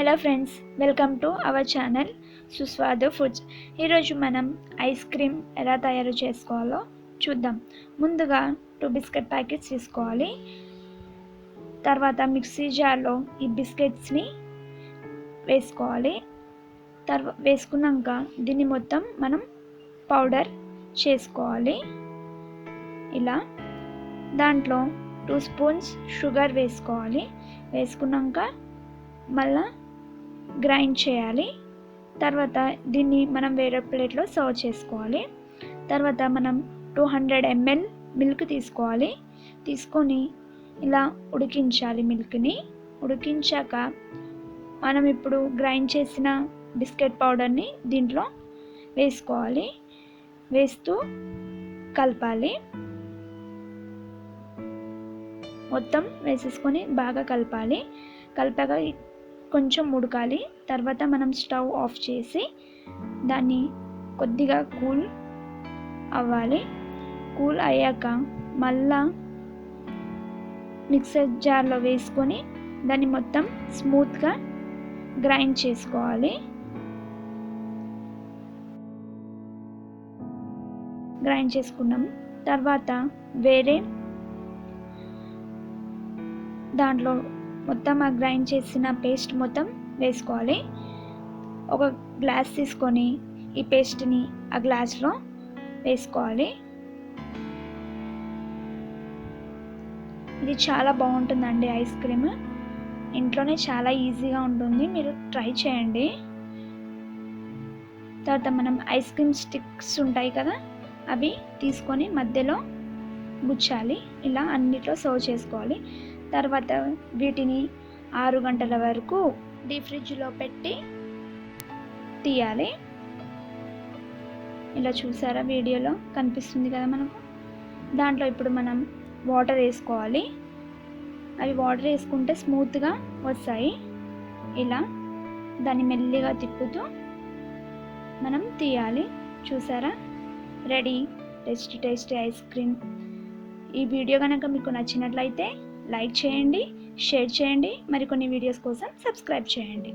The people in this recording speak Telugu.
Hello friends, welcome to our channel Suswadu foods. ఈరోజు మనం ఐస్ క్రీమ్ ఎలా తయారు చేసుకోవాలో చూద్దాం. ముందుగా 2 బిస్కెట్ ప్యాకెట్స్ తీసుకోవాలి. తర్వాత మిక్సీ జార్లో ఈ బిస్కెట్స్ని వేసుకోవాలి. వేసుకున్నాక దీన్ని మొత్తం మనం పౌడర్ చేసుకోవాలి. ఇలా దాంట్లో 2 స్పూన్స్ షుగర్ వేసుకోవాలి. వేసుకున్నాక మళ్ళా గ్రైండ్ చేయాలి. తర్వాత దీన్ని మనం వేరే ప్లేట్లో సర్వ్ చేసుకోవాలి. తర్వాత మనం 200 ml మిల్క్ తీసుకోవాలి. తీసుకొని ఇలా ఉడికించాలి. మిల్క్ని ఉడికించాక మనం ఇప్పుడు గ్రైండ్ చేసిన బిస్కెట్ పౌడర్ని దీంట్లో వేసుకోవాలి. వేస్తూ కలపాలి. మొత్తం వేసేసుకొని బాగా కలపాలి. కలిపాక కొంచెం ఉడకాలి. తర్వాత మనం స్టవ్ ఆఫ్ చేసి దాన్ని కొద్దిగా కూల్ అవ్వాలి. కూల్ అయ్యాక మళ్ళా మిక్సర్ జార్లో వేసుకొని దాన్ని మొత్తం స్మూత్గా గ్రైండ్ చేసుకోవాలి. గ్రైండ్ చేసుకున్నాం. తర్వాత వేరే దాంట్లో మొత్తం ఆ గ్రైండ్ చేసిన పేస్ట్ మొత్తం వేసుకోవాలి. ఒక గ్లాస్ తీసుకొని ఈ పేస్ట్ని ఆ గ్లాస్లో వేసుకోవాలి. ఇది చాలా బాగుంటుందండి. ఐస్ క్రీమ్ ఇంట్లోనే చాలా ఈజీగా ఉంటుంది. మీరు ట్రై చేయండి. తర్వాత మనం ఐస్ క్రీమ్ స్టిక్స్ ఉంటాయి కదా, అవి తీసుకొని మధ్యలో గుచ్చాలి. ఇలా అన్నిట్లో సర్వ్ చేసుకోవాలి. తర్వాత వీటిని 6 గంటల వరకు డీప్ ఫ్రిడ్జ్లో పెట్టి తీయాలి. ఇలా చూసారా, వీడియోలో కనిపిస్తుంది కదా మనకు. దాంట్లో ఇప్పుడు మనం వాటర్ వేసుకోవాలి. అవి వాటర్ వేసుకుంటే స్మూత్గా వస్తాయి. ఇలా దాన్ని మెల్లిగా తిప్పుతూ మనం తీయాలి. చూసారా, రెడీ టేస్టీ ఐస్ క్రీమ్. ఈ వీడియో కనుక మీకు నచ్చినట్లయితే లైక్ చేయండి, షేర్ చేయండి. మరికొన్ని వీడియోస్ కోసం సబ్స్క్రైబ్ చేయండి.